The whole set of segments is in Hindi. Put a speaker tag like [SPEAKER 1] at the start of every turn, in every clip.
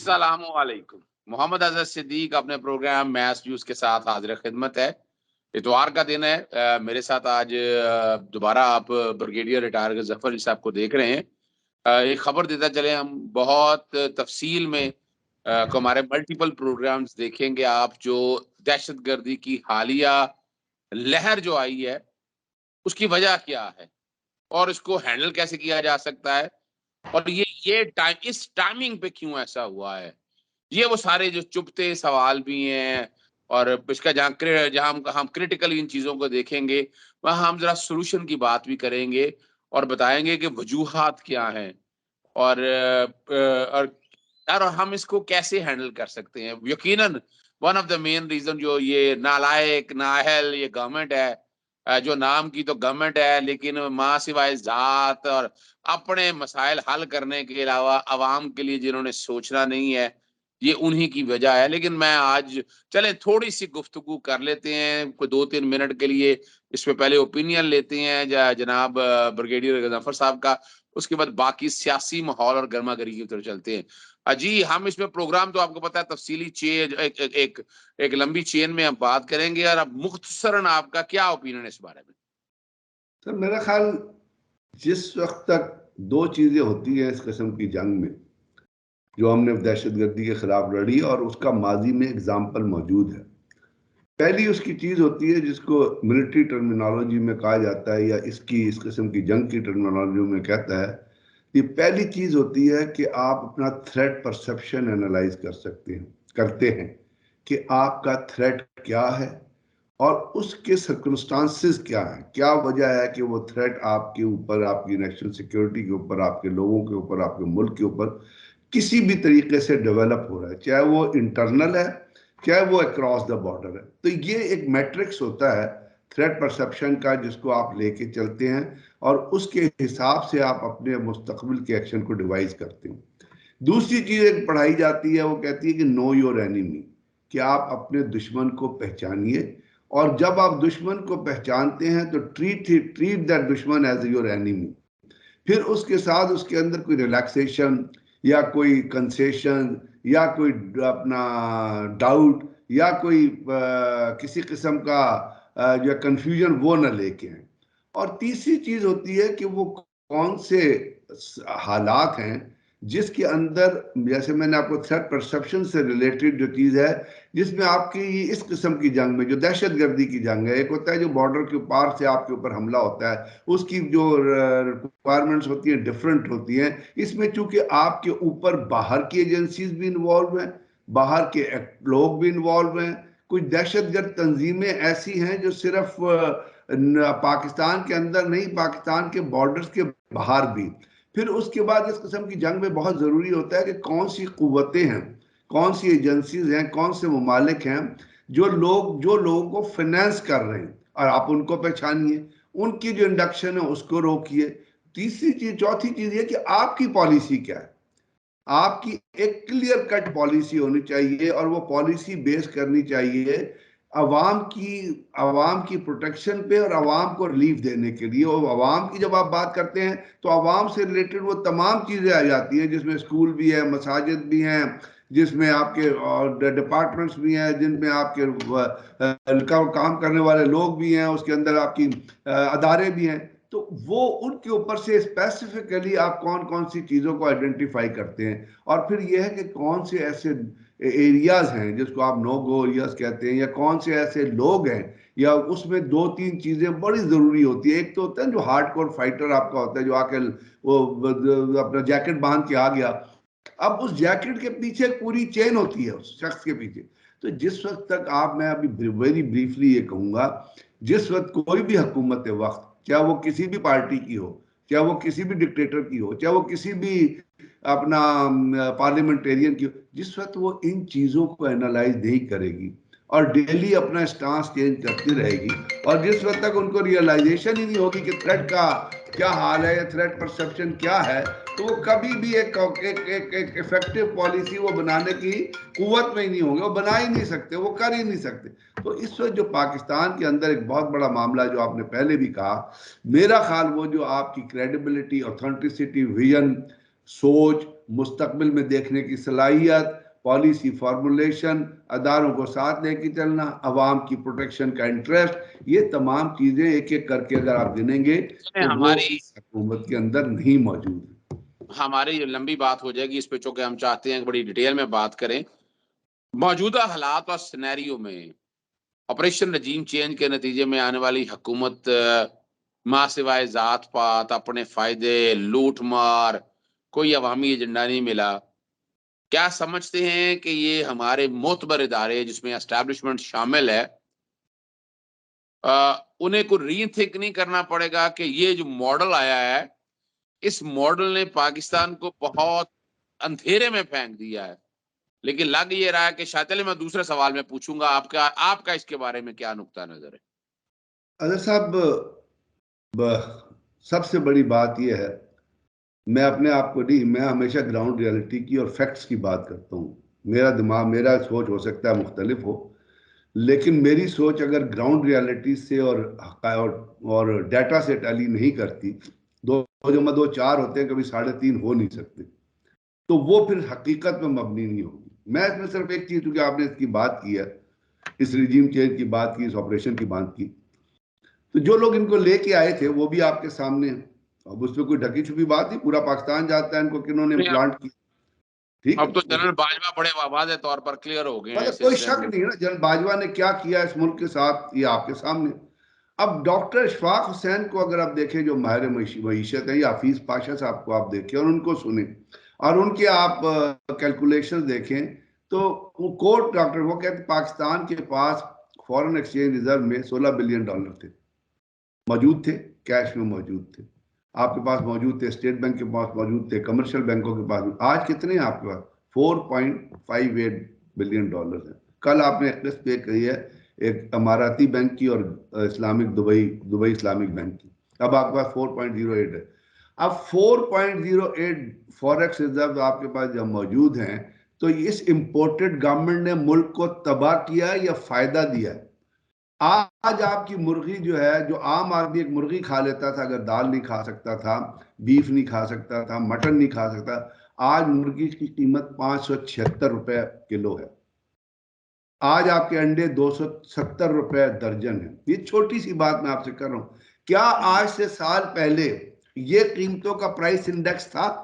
[SPEAKER 1] अस्सलामुअलैकुम। मोहम्मद अजहर सिद्दीक अपने प्रोग्राम मैस व्यूज के साथ हाजिर खिदमत है। इतवार का दिन है। मेरे साथ आज दोबारा आप ब्रिगेडियर रिटायर जफर अली साहब को देख रहे हैं। एक खबर देता चले, हम बहुत तफसील में हमारे मल्टीपल प्रोग्राम्स देखेंगे आप, जो दहशतगर्दी की हालिया लहर जो आई है उसकी वजह क्या है और इसको हैंडल कैसे किया जा सकता है, और ये टाइम, इस टाइमिंग पे क्यों ऐसा हुआ है। ये वो सारे जो चुभते सवाल भी हैं, और इसका जहाँ हम क्रिटिकली इन चीजों को देखेंगे, वहां हम जरा सोल्यूशन की बात भी करेंगे और बताएंगे कि वजूहात क्या हैं, और और हम इसको कैसे हैंडल कर सकते हैं। यकीनन one of the main reason जो ये नालायक नाअहल ये गवर्नमेंट है, जो नाम की तो गवर्नमेंट है लेकिन माँ सिवाय जात और अपने मसाइल हल करने के अलावा अवाम के लिए जिन्होंने सोचना नहीं है, ये उन्हीं की वजह है। लेकिन मैं आज चले थोड़ी सी गुफ्तगू कर लेते हैं कोई 2-3 मिनट के लिए। इसमें पहले ओपिनियन लेते हैं जनाब ब्रिगेडियर जफर साहब का, उसके बाद बाकी सियासी माहौल और गर्मागरी की तरफ चलते हैं। जी, हम इसमें प्रोग्राम तो आपको पता है तफसीली चेन एक लंबी चेन में हम बात करेंगे, और अब मुख्तसरन आपका क्या ओपिनियन है इस बारे में।
[SPEAKER 2] सर, मेरा ख्याल जिस वक्त तक दो चीजें होती हैं इस किस्म की जंग में, जो हमने दहशतगर्दी के खिलाफ लड़ी और उसका माजी में एग्जाम्पल मौजूद है। पहली उसकी चीज होती है जिसको मिलिट्री टर्मिनोलॉजी में कहा जाता है, या इस किस्म की जंग की टर्मिनोलॉजी में कहता है, ये पहली चीज होती है कि आप अपना थ्रेट परसेप्शन एनालाइज करते हैं कि आपका थ्रेट क्या है और उसके सर्कमस्टांसेस क्या हैं, क्या वजह है कि वो थ्रेट आपके ऊपर, आपकी नेशनल सिक्योरिटी के ऊपर, आपके लोगों के ऊपर, आपके मुल्क के ऊपर किसी भी तरीके से डेवलप हो रहा है, चाहे वो इंटरनल है चाहे वो अक्रॉस द बॉर्डर है। तो ये एक मैट्रिक्स होता है थ्रेट परसेप्शन का, जिसको आप लेके चलते हैं और उसके हिसाब से आप अपने मुस्तकबिल के एक्शन को डिवाइस करते हैं। दूसरी चीज एक पढ़ाई जाती है, वो कहती है कि नो योर एनिमी, कि आप अपने दुश्मन को पहचानिए, और जब आप दुश्मन को पहचानते हैं तो ट्रीट दैट दुश्मन एज योर एनिमी। फिर उसके साथ उसके अंदर कोई रिलैक्सेशन या कोई कंसेशन या कोई अपना डाउट या कोई किसी किस्म का जो कंफ्यूजन वो न लेके आए। और तीसरी चीज होती है कि वो कौन से हालात हैं जिसके अंदर, जैसे मैंने आपको थ्रेट परसेप्शन से रिलेटेड जो चीज है, जिसमें आपकी इस किस्म की जंग में जो दहशतगर्दी की जंग है, एक होता है जो बॉर्डर के पार से आपके ऊपर हमला होता है, उसकी जो रिक्वायरमेंट्स होती हैं डिफरेंट होती हैं। इसमें चूंकि आपके ऊपर बाहर की एजेंसीज भी इन्वॉल्व हैं, बाहर के लोग भी इन्वॉल्व हैं, कुछ दहशतगर्द तंजीमें ऐसी हैं जो सिर्फ पाकिस्तान के अंदर नहीं, पाकिस्तान के बॉर्डर्स के बाहर भी। फिर उसके बाद इस किस्म की जंग में बहुत ज़रूरी होता है कि कौन सी कुव्वतें हैं, कौन सी एजेंसीज हैं, कौन से ममालिक हैं जो लोगों को फाइनेंस कर रहे हैं, और आप उनको पहचानिए, उनकी जो इंडक्शन है उसको रोकिए। चौथी चीज ये कि आपकी पॉलिसी क्या है। आपकी एक क्लियर कट पॉलिसी होनी चाहिए, और वो पॉलिसी बेस करनी चाहिए अवाम की प्रोटेक्शन पे और अवाम को रिलीफ देने के लिए। और अवाम की जब आप बात करते हैं तो अवाम से रिलेटेड वो तमाम चीज़ें आ जाती हैं, जिसमें स्कूल भी है, मसाजिद भी हैं, जिसमें आपके और डिपार्टमेंट्स भी हैं, जिनमें आपके काम करने वाले लोग भी हैं, उसके अंदर आपकी अदारे भी हैं। तो वो उनके ऊपर से स्पेसिफिकली आप कौन कौन सी चीज़ों को आइडेंटिफाई करते हैं, और फिर यह है कि कौन से ऐसे एरियाज हैं जिसको आप नो गो एरियाज कहते हैं, या कौन से ऐसे लोग हैं, या उसमें 2-3 चीज़ें बड़ी ज़रूरी होती है। एक तो होता है जो हार्डकोर फाइटर आपका होता है, जो आके वो अपना जैकेट बांध के आ गया, अब उस जैकेट के पीछे एक पूरी चेन होती है उस शख्स के पीछे। तो जिस वक्त तक मैं अभी वेरी ब्रीफली ये कहूँगा, जिस वक्त कोई भी हुकूमत वक्त, चाहे वो किसी भी पार्टी की हो, चाहे वो किसी भी डिक्टेटर की हो, चाहे वो किसी भी अपना पार्लियामेंटेरियन की हो, जिस वक्त वो इन चीज़ों को एनालाइज नहीं करेगी और डेली अपना स्टांस चेंज करती रहेगी, और जिस वक्त तक उनको रियलाइजेशन ही नहीं होगी कि थ्रेट का क्या हाल है या थ्रेट परसेप्शन क्या है, तो वो कभी भी एक इफेक्टिव पॉलिसी वो बनाने की कुव्वत में ही नहीं होंगे, वो बना ही नहीं सकते, वो कर ही नहीं सकते। तो इस वक्त जो पाकिस्तान के अंदर एक बहुत बड़ा मामला, जो आपने पहले भी कहा, मेरा ख्याल वो जो आपकी क्रेडिबिलिटी, ऑथेंटिसिटी, विजन, सोच मुस्तकबिल में देखने की सलाहियत, पॉलिसी फॉर्मुलेशन, अदारों को साथ लेके चलना, अवाम की प्रोटेक्शन का इंटरेस्ट, ये तमाम चीजें एक एक करके अगर आप गिनेंगे तो वो हुकूमत के अंदर नहीं मौजूद है।
[SPEAKER 1] हमारी लंबी बात हो जाएगी इस पे, चूंकि हम चाहते हैं कि बड़ी डिटेल में बात करें। मौजूदा हालात और सिनेरियो में ऑपरेशन रजीम चेंज के नतीजे में आने वाली हुकूमत माँ सिवाय जात पात, अपने फायदे, लूट मार, कोई अवामी एजेंडा नहीं मिला। क्या समझते हैं कि ये हमारे मोतबर इदारे जिसमें एस्टैब्लिशमेंट शामिल है, उन्हें को रीथिंक नहीं करना पड़ेगा कि ये जो मॉडल आया है, इस मॉडल ने पाकिस्तान को बहुत अंधेरे में फेंक दिया है? लेकिन लग ये रहा है कि शायद, चले मैं दूसरे सवाल में पूछूंगा, आपका इसके बारे में क्या नुक्ता नजर है?
[SPEAKER 2] अजहर साहब, सबसे बड़ी बात यह है, मैं अपने आप को नहीं, मैं हमेशा ग्राउंड रियलिटी की और फैक्ट्स की बात करता हूँ। मेरा दिमाग, मेरा सोच हो सकता है मुख्तलिफ हो, लेकिन मेरी सोच अगर ग्राउंड रियलिटी से और डाटा से टैली नहीं करती, 2+2 4 होते हैं, कभी 3.5 हो नहीं सकते, तो वो फिर हकीकत में मबनी नहीं होगी। मैं इसमें सिर्फ एक चीज, क्योंकि आपने इसकी बात की है, इस रिजीम चेंज की बात की, इस ऑपरेशन की बात की, तो जो लोग इनको लेके आए थे वो भी आपके सामने है। अब उसमें कोई ढकी छुपी बात नहीं, पूरा पाकिस्तान जानता है इनको किन्होंने इम्प्लांट किया। ठीक है,
[SPEAKER 1] अब तो जनरल बाजवा बड़े वाज़ेह तौर पर क्लियर हो गए हैं
[SPEAKER 2] मतलब कोई शक नहीं है ना जनरल बाजवा ने क्या किया इस मुल्क के साथ, ये आपके सामने। अब डॉक्टर इशफाक हुसैन को अगर आप देखें, जो माहिर मईशत है, या हफीज पाशा साहब को आप देखें और उनको सुने और उनके आप कैलकुलेशन देखें, तो वो कोर्ट डॉक्टर वो कहते पाकिस्तान के पास फॉरेन एक्सचेंज रिजर्व में $16 बिलियन थे, मौजूद थे, कैश में मौजूद थे, आपके पास मौजूद थे, स्टेट बैंक के पास मौजूद थे, कमर्शियल बैंकों के पास। आज कितने हैं आपके पास? $4.58 बिलियन है। कल आपने एक लिस्ट पे कही है, एक अमाराती बैंक की और इस्लामिक दुबई इस्लामिक बैंक की। अब आपके पास 4.08 है। अब 4.08 फॉरेक्स रिजर्व आपके पास जब मौजूद हैं, तो इस इंपोर्टेड गवर्नमेंट ने मुल्क को तबाह किया या फायदा दिया है? आज आपकी मुर्गी जो है, जो आम आदमी एक मुर्गी खा लेता था अगर दाल नहीं खा सकता था, बीफ नहीं खा सकता था, मटन नहीं खा सकता, आज मुर्गी की कीमत 576 रुपए किलो है। आज आपके अंडे 270 रुपए दर्जन है। ये छोटी सी बात मैं आपसे कर रहा हूं। क्या आज से साल पहले ये कीमतों का प्राइस इंडेक्स था?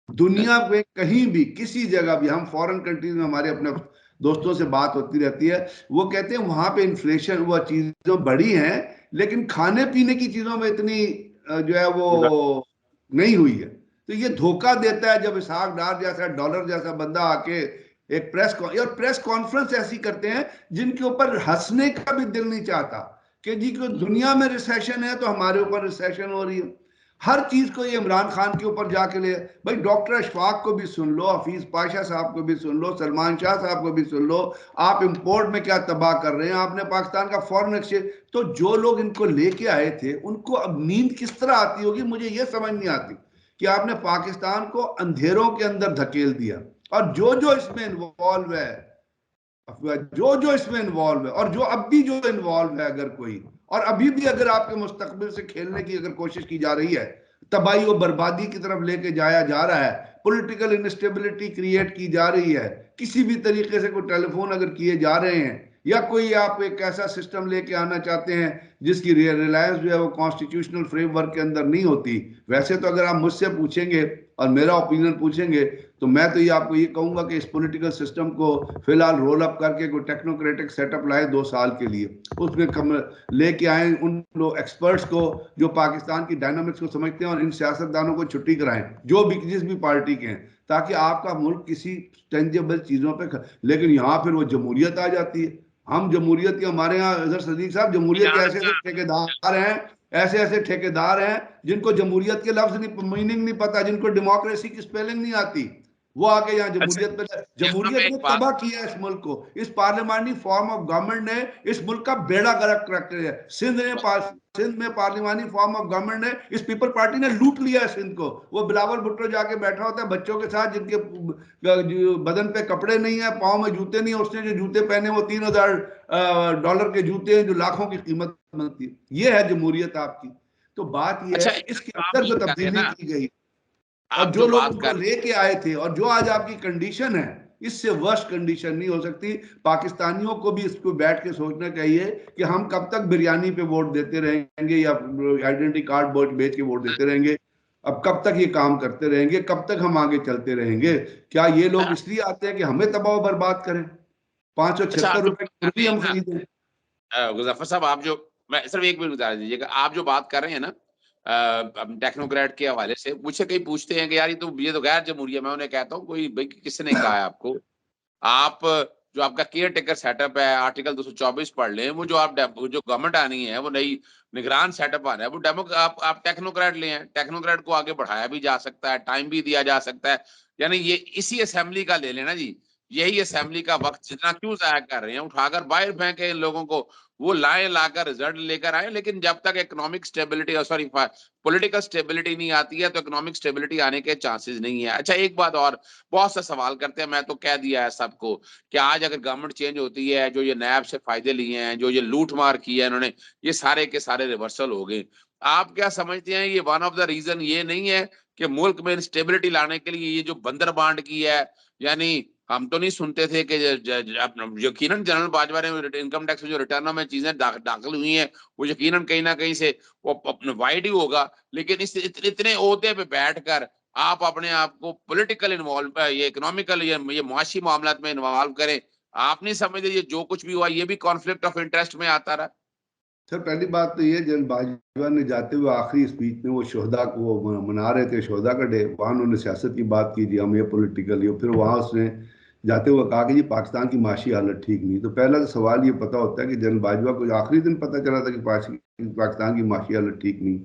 [SPEAKER 2] दुनिया में कहीं भी, किसी जगह भी, हम फॉरेन कंट्रीज में हमारे अपने दोस्तों से बात होती रहती है, वो कहते हैं वहां पे इन्फ्लेशन, वो चीजें बढ़ी हैं, लेकिन खाने पीने की चीजों में इतनी जो है वो नहीं हुई है। तो ये धोखा देता है जब इसहाक डार जैसा डॉलर जैसा बंदा आके एक प्रेस कॉन्फ्रेंस ऐसी करते हैं जिनके ऊपर हंसने का भी दिल नहीं चाहता कि जी को दुनिया में रिसेशन है तो हमारे ऊपर रिसेशन हो रही है। हर चीज को ये इमरान खान के ऊपर जाके ले भाई, डॉक्टर अशफाक को भी सुन लो, हफीज पाशा साहब को भी सुन लो, सलमान शाह साहब को भी सुन लो। आप इंपोर्ट में क्या तबाह कर रहे हैं, आपने पाकिस्तान का फॉरेन एक्सचेंज। तो जो लोग इनको लेके आए थे उनको अब नींद किस तरह आती होगी, मुझे ये समझ नहीं आती कि आपने पाकिस्तान को अंधेरों के अंदर धकेल दिया। और जो जो इसमें इन्वॉल्व है, और जो अब भी जो इन्वॉल्व है, अगर कोई, और अभी भी अगर आपके मुस्तकबिल से खेलने की अगर कोशिश की जा रही है, तबाही और बर्बादी की तरफ लेके जाया जा रहा है, पॉलिटिकल इंस्टेबिलिटी क्रिएट की जा रही है, किसी भी तरीके से कोई टेलीफोन अगर किए जा रहे हैं, या कोई आप एक ऐसा सिस्टम लेके आना चाहते हैं जिसकी रिलायंस जो है वो कॉन्स्टिट्यूशनल फ्रेमवर्क के अंदर नहीं होती। वैसे तो अगर आप मुझसे पूछेंगे और मेरा ओपिनियन पूछेंगे, तो मैं तो ये आपको ये कहूंगा कि इस पॉलिटिकल सिस्टम को फिलहाल रोल अप करके कोई टेक्नोक्रेटिक सेटअप लाए 2 साल के लिए, उसमें कम लेके आए उन लोग एक्सपर्ट्स को जो पाकिस्तान की डायनामिक्स को समझते हैं, और इन सियासतदानों को छुट्टी कराएं जो भी जिस भी पार्टी के हैं, ताकि आपका मुल्क किसी टेंजेबल चीजों पे लेकिन यहाँ फिर वो जमहूरियत आ जाती है। हम जमहूरियत के, हमारे यहाँ अजहर सदीक साहब, जमहूरियत के ऐसे ऐसे ठेकेदार हैं, ऐसे ऐसे ठेकेदार हैं जिनको जमहूरियत के लफ्ज नहीं, मीनिंग नहीं पता, जिनको डेमोक्रेसी की स्पेलिंग नहीं आती, वो आके यहाँ जमहूरियत ने तबाह किया इस मुल्क को। इस पार्लियामानी फॉर्म ऑफ गवर्नमेंट ने इस मुल्क का बेड़ा गर्क कर दिया। सिंध में पार्लियामानी फॉर्म ऑफ गवर्नमेंट ने, इस पीपल पार्टी ने लूट लिया है सिंध को। वो बिलावल भुट्टो जाके बैठा होता है बच्चों के साथ, जिनके बदन पे कपड़े नहीं है, पाँव में जूते नहीं है, उसने जो जूते पहने वो $3000 के जूते हैं जो लाखों की कीमत बनती है। ये है जमहूरियत आपकी। तो बात यह है इसके अंदर जो तब्दीली की गई। और
[SPEAKER 1] आप
[SPEAKER 2] जो
[SPEAKER 1] जो
[SPEAKER 2] लोग
[SPEAKER 1] बात
[SPEAKER 2] उनको
[SPEAKER 1] कर
[SPEAKER 2] लेके आए थे और जो आज आपकी कंडीशन है, इससे वर्स्ट कंडीशन नहीं हो सकती। पाकिस्तानियों को भी इसको बैठ के सोचना चाहिए कि हम कब तक बिरयानी पे वोट देते रहेंगे या आइडेंटिटी कार्ड बेच के वोट देते रहेंगे। अब कब तक ये काम करते रहेंगे, कब तक हम आगे चलते रहेंगे? क्या ये लोग इसलिए आते हैं कि हमें तबाह बर्बाद करें,
[SPEAKER 1] अच्छा, आप जो
[SPEAKER 2] ₹576
[SPEAKER 1] बात कर
[SPEAKER 2] भी
[SPEAKER 1] रहे हैं
[SPEAKER 2] हम
[SPEAKER 1] ना
[SPEAKER 2] खरीदें?
[SPEAKER 1] मुजफ्फर साहब, आप जो, मैं सिर्फ एक मिनट बता दीजिएगा, आप जो बात कर रहे हैं ना टेक्नोक्रेट के हवाले से, मुझसे कई पूछते हैं कि यार ये तो गैर जमहूरियत। मैं उन्हें कहता हूँ, कोई भाई किसने कहा है आपको? आप जो आपका केयर टेकर सेटअप है, आर्टिकल 224 पढ़ लें। वो जो जो गवर्नमेंट आनी है, वो नई निगरान सेटअप आना है, वो आप टेक्नोक्रेट ले हैं। टेक्नोक्रेट को आगे बढ़ाया भी जा सकता है, टाइम भी दिया जा सकता है। यानी ये इसी असेंबली का ले लेना जी, यही असेंबली का वक्त जितना क्यों जाया कर रहे हैं? उठाकर बाहर फेंके इन लोगों को, वो लाए, लाकर रिजल्ट लेकर आए। लेकिन जब तक economic stability, sorry political stability नहीं आती है, तो इकोनॉमिक स्टेबिलिटी आने के चांसेस नहीं है। अच्छा, एक बात और, बहुत सा सवाल करते हैं, मैं तो कह दिया है सबको कि आज अगर गवर्नमेंट चेंज होती है, जो ये नैब से फायदे लिए हैं, जो ये लूट मार की है इन्होंने, ये सारे के सारे रिवर्सल हो गए। आप क्या समझते हैं, ये वन ऑफ द रीजन ये नहीं है कि मुल्क में स्टेबिलिटी लाने के लिए ये जो बंदर बांट की है? यानी हम तो नहीं सुनते थे कि यकीनन जनरल बाजवा ने इनकम टैक्स में जो रिटर्नों में चीजें दाखिल हुई हैं, वो यकीनन कहीं ना कहीं से वो अपने वाइड ही होगा। लेकिन इतने ओहदे पे बैठकर आप अपने आप को पॉलिटिकल इन्वॉल्व, ये इकोनॉमिकल, ये मुआशी मामलात में इन्वॉल्व करें। आप नहीं समझते ये जो कुछ भी हुआ, ये भी कॉन्फ्लिक्ट ऑफ इंटरेस्ट में आता रहा?
[SPEAKER 2] सर, पहली बात तो ये, जनरल बाजवा ने जाते हुए आखिरी स्पीच में वो शोहदा को मना रहे थे, शोहदा का डे, वहाँ उन्होंने सियासत की बात की जी, हम ये पॉलिटिकल, फिर वहाँ उसने जाते हुए कहा कि जी पाकिस्तान की माशी हालत ठीक नहीं। तो पहला तो सवाल ये पता होता है कि जनरल बाजवा को आखिरी दिन पता चला था कि पाकिस्तान की माशी हालत ठीक नहीं?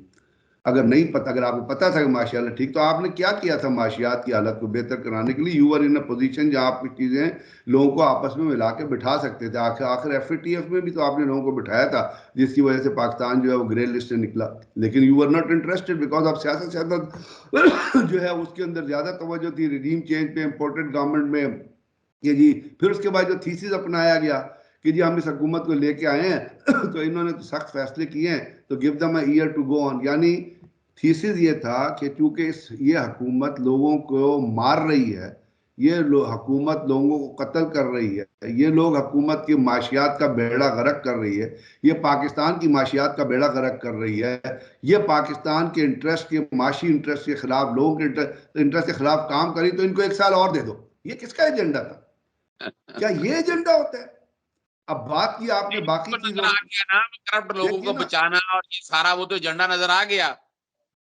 [SPEAKER 2] अगर नहीं पता, अगर आपको पता था कि माशाल्लाह ठीक, तो आपने क्या किया था माशियात की हालत को बेहतर कराने के लिए? You are in a position जहां आप कुछ चीज़ें लोगों को आपस में मिला के बिठा सकते थे। आखिर आखिर FATF में भी तो आपने लोगों को बिठाया था, जिसकी वजह से पाकिस्तान जो है वो ग्रे लिस्ट से निकला। लेकिन you are not interested because आप सियासत जो है उसके अंदर ज़्यादा तवज्जो थी रिजीम चेंज पे, इम्पोर्टेड गवर्नमेंट में, ये जी। फिर उसके बाद जो थीसिस अपनाया गया कि जी हम इस हुकूमत को लेके आए हैं तो इन्होंने तो सख्त फैसले किए हैं, तो give them a year to go on. यानी थीसिस ये था कि चूंकि ये हुकूमत लोगों को मार रही है, ये हुकूमत लोगों को कत्ल कर रही है, ये लोग हुकूमत की माशियात का बेड़ा गर्क कर रही है, ये पाकिस्तान की माशियात का बेड़ा गर्क कर रही है, ये पाकिस्तान के इंटरेस्ट के, माशी इंटरेस्ट के खिलाफ, लोगों के इंटरेस्ट के खिलाफ काम करी, तो इनको 1 साल और दे दो। ये किसका एजेंडा था? क्या ये एजेंडा होता है? अब बात की आपने बाकी
[SPEAKER 1] तो नजर
[SPEAKER 2] चीजों
[SPEAKER 1] आ
[SPEAKER 2] की,
[SPEAKER 1] गया ना, करप्ट लोगों
[SPEAKER 2] देखिए
[SPEAKER 1] को
[SPEAKER 2] ना,
[SPEAKER 1] बचाना और ये सारा, वो तो एजेंडा नजर आ गया।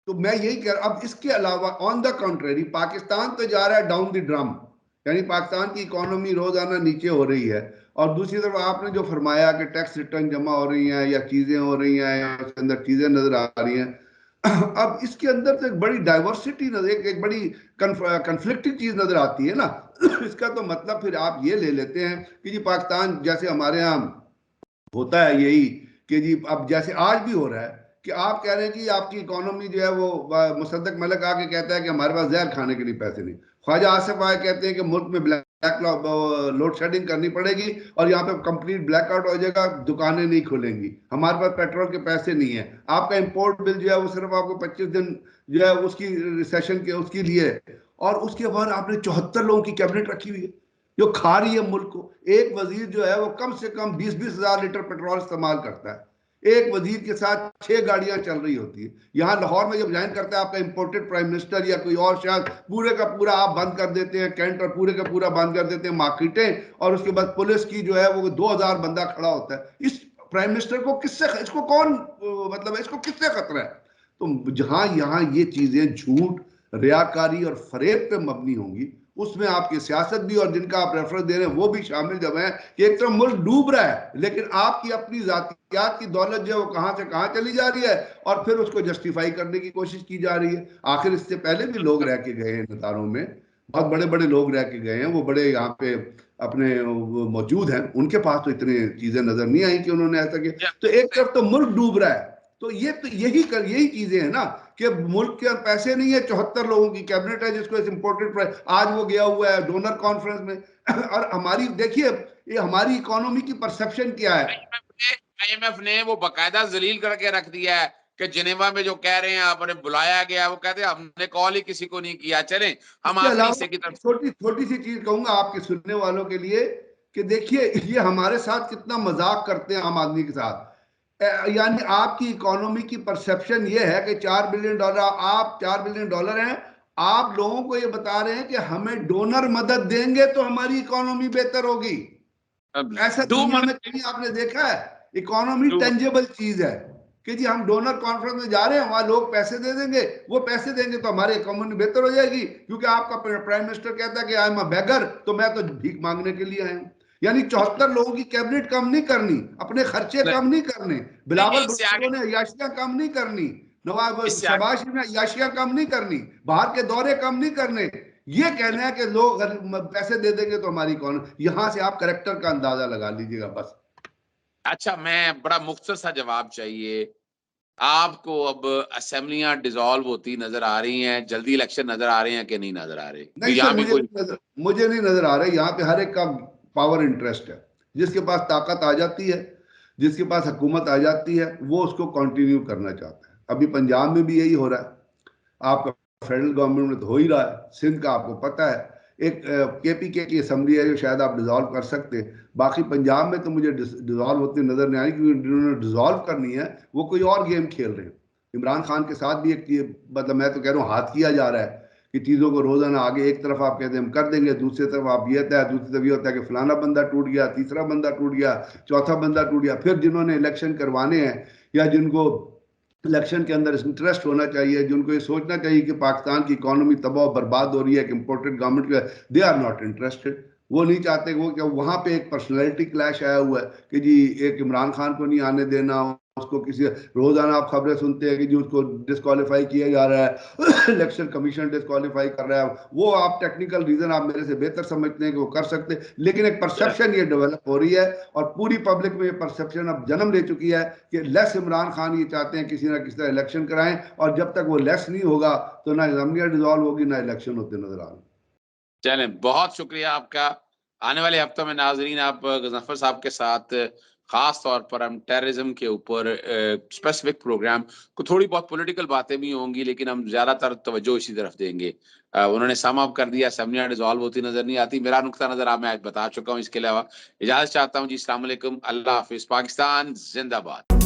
[SPEAKER 2] तो मैं यही कह रहा, अब इसके अलावा ऑन द कंट्रेरी पाकिस्तान तो जा रहा है डाउन द ड्रम, यानी पाकिस्तान की इकोनॉमी रोजाना नीचे हो रही है। और दूसरी तरफ आपने जो फरमाया कि टैक्स रिटर्न जमा हो रही हैं या चीजें हो रही हैं या उसके अंदर चीजें नजर आ रही हैं, अब इसके अंदर तो एक बड़ी डाइवर्सिटी नजर, एक बड़ी कन्फ्लिक्टिंग चीज नजर आती है ना। इसका तो मतलब फिर आप ये ले लेते हैं कि जी पाकिस्तान, जैसे हमारे यहाँ होता है यही कि जी अब जैसे आज भी हो रहा है कि आप कह रहे हैं कि आपकी इकोनॉमी जो है वो, मुसद्दक मलिक आके कहता है कि हमारे पास जहर खाने के लिए पैसे नहीं, ख्वाजा आसिफ आए कहते हैं कि मुल्क में ब्लैक लोड शेडिंग करनी पड़ेगी और यहाँ पे कंप्लीट ब्लैकआउट हो जाएगा, दुकानें नहीं खुलेंगी, हमारे पास पेट्रोल के पैसे नहीं है, आपका इंपोर्ट बिल जो है वो सिर्फ आपको 25 दिन जो है उसकी रिसेशन के उसके लिए, और उसके बाद आपने 74 लोगों की कैबिनेट रखी हुई है जो खा रही है मुल्क को। एक वजीर जो है वो कम से कम 20-20 हजार लीटर पेट्रोल इस्तेमाल करता है, एक वजीर के साथ 6 गाड़ियां चल रही होती है। यहाँ लाहौर में जब ज्वाइन करता है आपका इंपोर्टेड प्राइम मिनिस्टर या कोई और, शायद पूरे का पूरा आप बंद कर देते हैं, कैंटर पूरे का पूरा बंद कर देते हैं, मार्केटें, और उसके बाद पुलिस की जो है वो 2000 बंदा खड़ा होता है। इस प्राइम मिनिस्टर को किससे, इसको कौन मतलब इसको किससे खतरा है? तो जहां यहाँ ये चीजें झूठ, रियाकारी और फरेब पे मबनी होंगी, उसमें आपकी सियासत भी और जिनका आप रेफरेंस दे रहे हैं वो भी शामिल जब है कि एक तरफ मुल्क डूब रहा है लेकिन आपकी अपनी जातियात की दौलत जो है वो कहां से कहां चली जा रही है और फिर उसको जस्टिफाई करने की कोशिश की जा रही है। आखिर इससे पहले भी लोग रह के गए हैं नदारों में, बहुत बड़े बड़े लोग रह के गए हैं, वो बड़े यहाँ पे अपने मौजूद हैं, उनके पास तो इतनी चीजें नजर नहीं आई कि उन्होंने ऐसा किया। तो एक तरफ तो मुल्क डूब रहा है, तो यही चीजें हैं ना कि मुल्क के पैसे नहीं है, 74 लोगों की कैबिनेट है जिसको इम्पोर्टेड, आज वो गया हुआ है डोनर कॉन्फ्रेंस में और हमारी देखिए ये हमारी इकोनॉमी की परसेप्शन क्या है।
[SPEAKER 1] आईएमएफ ने वो बाकायदा जलील करके रख दिया है कि जिनेवा में जो कह रहे हैं आपने बुलाया गया, वो कहते हैं हमने कॉल ही किसी को नहीं किया। चलें हम आखिरी हिस्से की तरफ।
[SPEAKER 2] छोटी सी चीज कहूंगा आपके सुनने वालों के लिए कि देखिए ये हमारे साथ कितना मजाक करते हैं आम आदमी के साथ। यानी आपकी इकोनॉमी की परसेप्शन ये है कि 4 बिलियन डॉलर, आप 4 बिलियन डॉलर हैं, आप लोगों को ये बता रहे हैं कि हमें डोनर मदद देंगे तो हमारी इकोनॉमी बेहतर होगी। ऐसा
[SPEAKER 1] डू
[SPEAKER 2] दुनिया में कहीं आपने देखा है? इकोनॉमी टेंजेबल चीज है कि जी हम डोनर कॉन्फ्रेंस में जा रहे हैं, वहां लोग पैसे दे देंगे, वो पैसे देंगे तो हमारी इकोनॉमी बेहतर हो जाएगी, क्योंकि आपका प्राइम मिनिस्टर कहता है कि आई एम अ बेगर, तो मैं तो भीख मांगने के लिए आया हूं। यानी 74 लोगों की कैबिनेट कम नहीं करनी, अपने खर्चे कम नहीं करने, बिलावल भुट्टो ने अय्याशियां कम नहीं करनी, नवाब शहबाज शरीफ ने अय्याशियां कम नहीं करनी, बाहर के दौरे कम नहीं करने, ये कहना है कि लोग पैसे दे देंगे तो हमारी इकोनॉमी। यहां से आप करेक्टर का अंदाजा लगा लीजिएगा बस।
[SPEAKER 1] अच्छा, मैं बड़ा मुख्तसर सा जवाब चाहिए आपको। अब असेंबलियां डिसॉल्व होती नजर आ रही हैं, जल्दी इलेक्शन नजर आ रहे हैं कि नहीं नजर आ रहे?
[SPEAKER 2] नहीं
[SPEAKER 1] यहाँ
[SPEAKER 2] सर,
[SPEAKER 1] भी कोई
[SPEAKER 2] मुझे नहीं नजर आ रहा है। यहाँ पे हर एक का पावर इंटरेस्ट है, जिसके पास ताकत आ जाती है, जिसके पास हुकूमत आ जाती है, वो उसको कंटिन्यू करना चाहता है। अभी पंजाब में भी यही हो रहा है, आपका फेडरल गवर्नमेंट में तो हो ही रहा है, सिंध का आपको पता है, एक केपीके की असेंबली है जो शायद आप डिसॉल्व कर सकते हैं। बाकी पंजाब में तो मुझे डिसॉल्व होती नजर नहीं आई, क्योंकि जिन्होंने डिसॉल्व करनी है वो कोई और गेम खेल रहे हैं। इमरान खान के साथ भी एक मतलब मैं तो कह रहा हूँ हाथ किया जा रहा है कि चीजों को रोजाना आगे एक तरफ आप कहते हैं हम कर देंगे, दूसरी तरफ आप ये होता है, दूसरी तरफ ये होता है कि फलाना बंदा टूट गया, तीसरा बंदा टूट गया, चौथा बंदा टूट गया। फिर जिन्होंने इलेक्शन करवाने हैं या जिनको इलेक्शन के अंदर इंटरेस्ट होना चाहिए, जिनको ये सोचना चाहिए कि पाकिस्तान की इकोनॉमी तबाह बर्बाद हो रही है, कि imported government, they are not interested. वो नहीं चाहते वो कि वहां पे एक पर्सनैलिटी क्लैश आया हुआ है कि जी एक इमरान खान को नहीं आने देना, उसको किसी रोजाना आप खबरें सुनते हैं कि जी उसको डिस्क्वालीफाई किया जा रहा है इलेक्शन कमीशन डिस्क्वालीफाई कर रहा है। वो आप टेक्निकल रीजन आप मेरे से बेहतर समझते हैं कि वो कर सकते हैं, लेकिन एक परसेप्शन ये डेवलप हो रही है और पूरी पब्लिक में ये परसेप्शन अब जन्म ले चुकी है कि लेस इमरान खान ये चाहते हैं किसी ना किसी तरह इलेक्शन कराएं, और जब तक वो लेस नहीं होगा तो ना असेंबलियां डिसॉल्व होगी ना इलेक्शन होते नजर आ रहे।
[SPEAKER 1] चलें, बहुत शुक्रिया आपका। आने वाले हफ्तों में नाजरीन आप गजनफर साहब के साथ खास तौर पर हम टेररिज्म के ऊपर स्पेसिफिक प्रोग्राम को, थोड़ी बहुत पॉलिटिकल बातें भी होंगी लेकिन हम ज्यादातर तवज्जो इसी तरफ देंगे। उन्होंने सम अप कर दिया, असेंबलियां डिसॉल्व होती नजर नहीं आती। मेरा नुक्ता नजर मैं आज बता चुका हूँ। इसके अलावा इजाजत चाहता हूँ जी, अस्सलाम वालेकुम, अल्लाह हाफिज, पाकिस्तान जिंदाबाद।